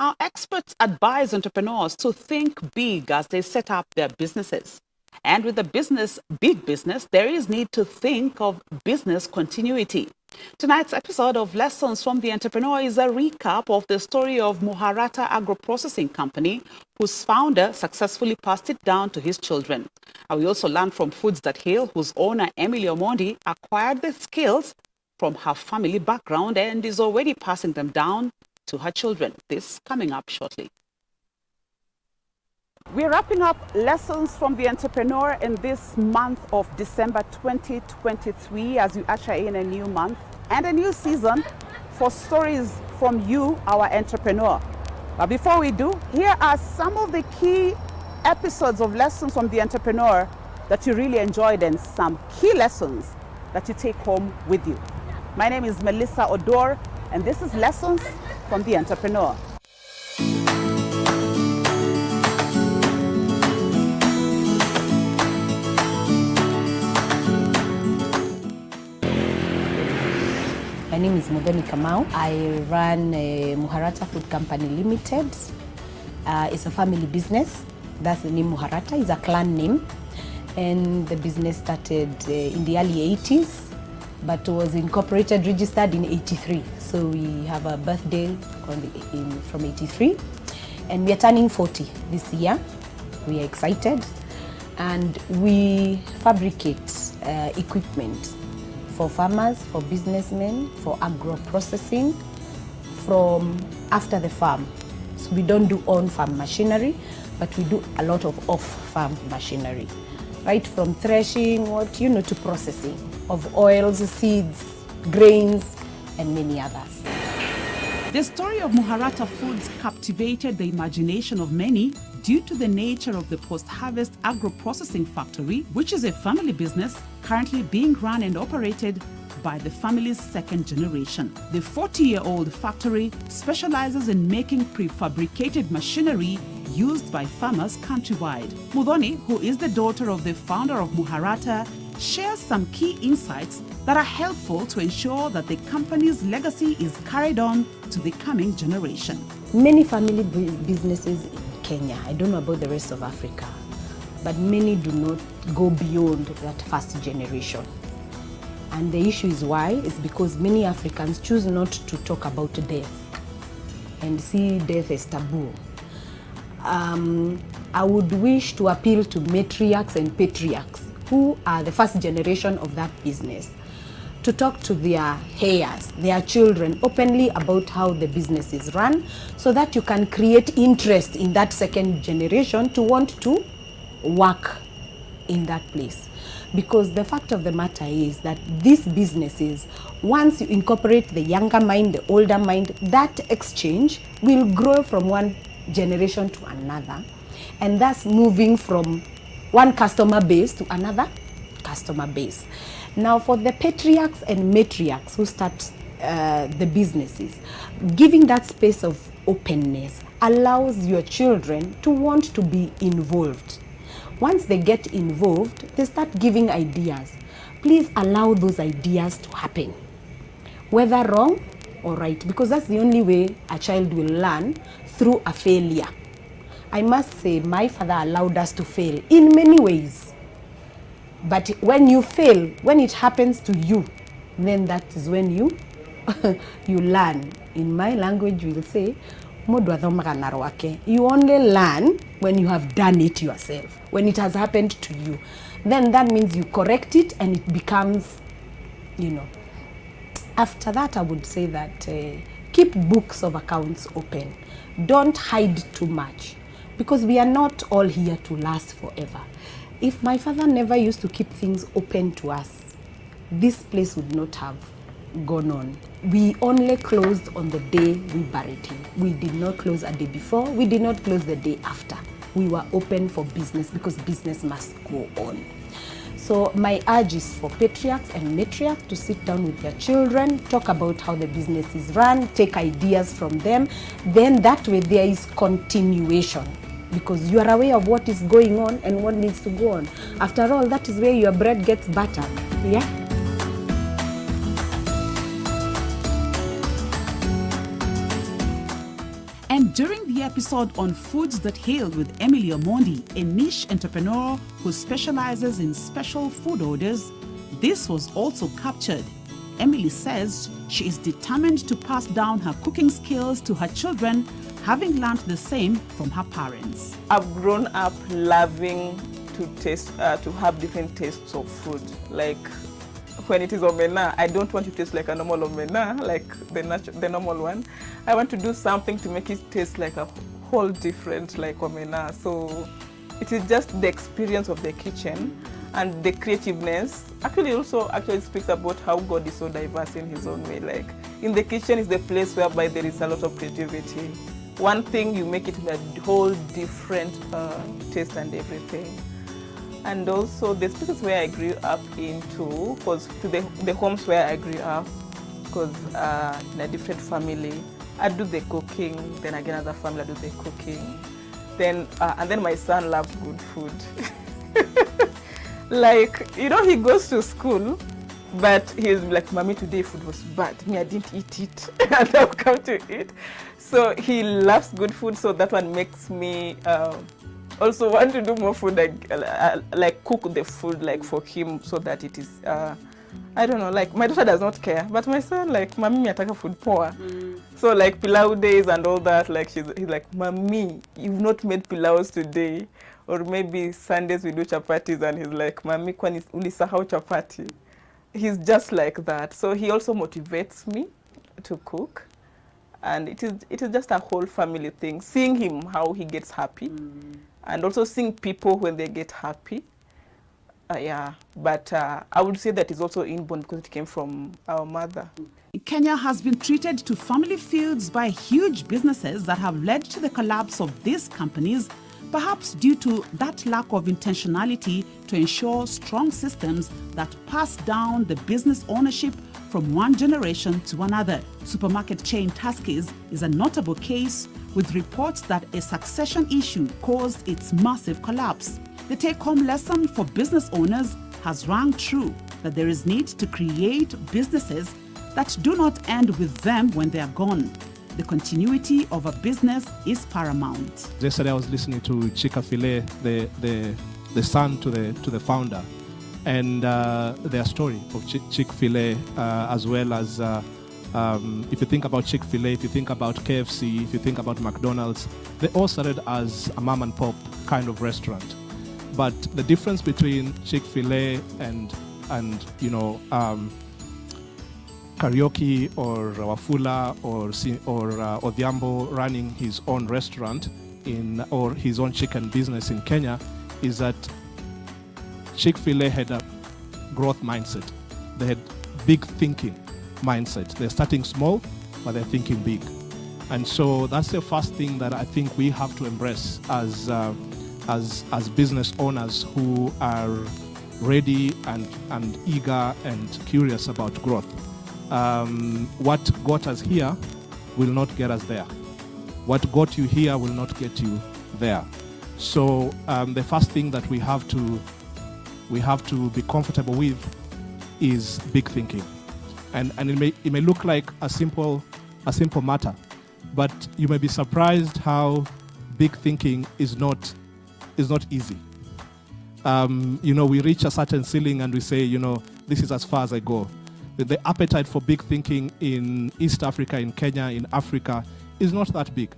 Our experts advise entrepreneurs to think big as they set up their businesses. And with the big business, there is need to think of business continuity. Tonight's episode of Lessons from the Entrepreneur is a recap of the story of Muharata Agro-Processing Company, whose founder successfully passed it down to his children. And we also learn from Foods That Heal, whose owner, Emily Omondi, acquired the skills from her family background and is already passing them down to her children. This coming up shortly. We're wrapping up Lessons from the Entrepreneur in this month of December 2023 as we usher in a new month and a new season for stories from you, our entrepreneur. But before we do, here are some of the key episodes of Lessons from the Entrepreneur that you really enjoyed and some key lessons that you take home with you. My name is Melissa Odor and this is Lessons from the Entrepreneur. My name is Modoni Kamau. I run Muharata Food Company Limited. It's a family business. That's the name Muharata. It's a clan name. And the business started in the early 80s, but was incorporated, registered in 83. So we have a birthday from 83. And we are turning 40 this year. We are excited. And we fabricate equipment for farmers, for businessmen, for agro-processing from after the farm. So we don't do on-farm machinery, but we do a lot of off-farm machinery. Right from threshing, to processing of oils, seeds, grains, and many others. The story of Muharata Foods captivated the imagination of many due to the nature of the post-harvest agro-processing factory, which is a family business currently being run and operated by the family's second generation. The 40-year-old factory specializes in making prefabricated machinery used by farmers countrywide. Mudhoni, who is the daughter of the founder of Muharata, shares some key insights that are helpful to ensure that the company's legacy is carried on to the coming generation. Many family businesses in Kenya, I don't know about the rest of Africa, but many do not go beyond that first generation. And the issue is why? It's because many Africans choose not to talk about death and see death as taboo. I would wish to appeal to matriarchs and patriarchs who are the first generation of that business to talk to their heirs, their children, openly about how the business is run, so that you can create interest in that second generation to want to work in that place. Because the fact of the matter is that these businesses, once you incorporate the younger mind, the older mind, that exchange will grow from one generation to another, and thus moving from one customer base to another customer base. Now, for the patriarchs and matriarchs who start the businesses, giving that space of openness allows your children to want to be involved. Once they get involved, they start giving ideas. Please allow those ideas to happen, whether wrong or right, because that's the only way a child will learn, through a failure. I must say, my father allowed us to fail in many ways. But when you fail, when it happens to you, then that is when you learn. In my language, we will say, you only learn when you have done it yourself, when it has happened to you. Then that means you correct it and it becomes, After that, I would say that keep books of accounts open. Don't hide too much, because we are not all here to last forever. If my father never used to keep things open to us, this place would not have gone on. We only closed on the day we buried him. We did not close a day before. We did not close the day after. We were open for business because business must go on. So my urge is for patriarchs and matriarchs to sit down with their children, talk about how the business is run, take ideas from them. Then that way there is continuation, because you are aware of what is going on and what needs to go on. After all, that is where your bread gets buttered. Yeah? And During the episode on Foods That Heal with Emily Omondi, a niche entrepreneur who specializes in special food orders, this was also captured. Emily says she is determined to pass down her cooking skills to her children, having learned the same from her parents. I've grown up loving to taste, to have different tastes of food. Like when it is omena, I don't want to taste like a normal omena, like the normal one. I want to do something to make it taste like a whole different like omena. So it is just the experience of the kitchen and the creativeness. Actually speaks about how God is so diverse in his own way. Like in the kitchen is the place whereby there is a lot of creativity. One thing, you make it a whole different taste and everything. And also the spaces where I grew up into, because to the homes where I grew up, because in a different family, I do the cooking, then again another family I do the cooking. Then and then my son loves good food. Like, you know, he goes to school, but he's like, Mommy, today food was bad. Me, I didn't eat it, and I've come to eat. So he loves good food, so that one makes me also want to do more food, like cook the food like for him, so that it is, I don't know, like my daughter does not care, but my son like, Mommy, me ataka food poor. So like pilau days and all that, like he's like, Mommy, you've not made pilaus today. Or maybe Sundays we do chapatis and he's like, Mommy, kwani ulisahau chapati. He's just like that. So he also motivates me to cook. And it is just a whole family thing. Seeing him, how he gets happy. And also seeing people when they get happy. Yeah, but I would say that is also inborn because it came from our mother. Kenya has been treated to family feuds by huge businesses that have led to the collapse of these companies, perhaps due to that lack of intentionality to ensure strong systems that pass down the business ownership from one generation to another. Supermarket chain Tuskys is a notable case, with reports that a succession issue caused its massive collapse. The take-home lesson for business owners has rung true, that there is need to create businesses that do not end with them when they are gone. The continuity of a business is paramount. Yesterday I was listening to Chick-fil-A, the son to the founder, and their story of Chick-fil-A, as well as if you think about Chick-fil-A, if you think about KFC, if you think about McDonald's, they all started as a mom and pop kind of restaurant. But the difference between Chick-fil-A and you know, Karaoke or Wafula or Odhiambo running his own restaurant or his own chicken business in Kenya is that Chick-fil-A had a growth mindset. They had big thinking mindset. They're starting small, but they're thinking big. And so that's the first thing that I think we have to embrace as business owners who are ready and eager and curious about growth. What got us here will not get us there. What got you here will not get you there. So the first thing that we have to be comfortable with is big thinking, and it may look like a simple matter, but you may be surprised how big thinking is not easy. You know, we reach a certain ceiling and we say, you know, this is as far as I go. The appetite for big thinking in East Africa, in Kenya, in Africa is not that big.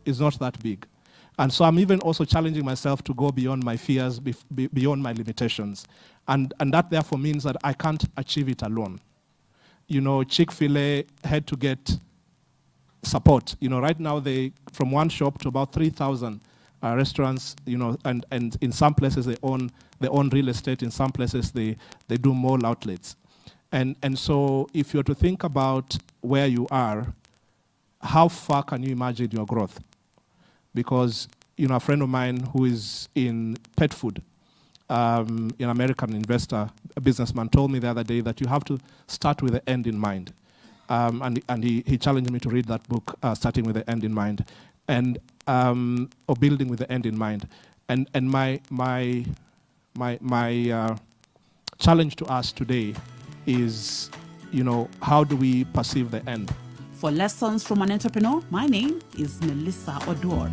It's not that big. And so I'm even also challenging myself to go beyond my fears, beyond my limitations. And that therefore means that I can't achieve it alone. You know, Chick-fil-A had to get support. You know, right now from one shop to about 3,000 restaurants, you know, and in some places they own real estate, in some places they do mall outlets. And so if you're to think about where you are, how far can you imagine your growth? Because, you know, a friend of mine who is in pet food, an American investor, a businessman, told me the other day that you have to start with the end in mind. And he challenged me to read that book, Starting with the End in Mind, or Building with the End in Mind. And my challenge to us today is, you know, how do we perceive the end? For Lessons from an Entrepreneur, my name is Melissa Odor.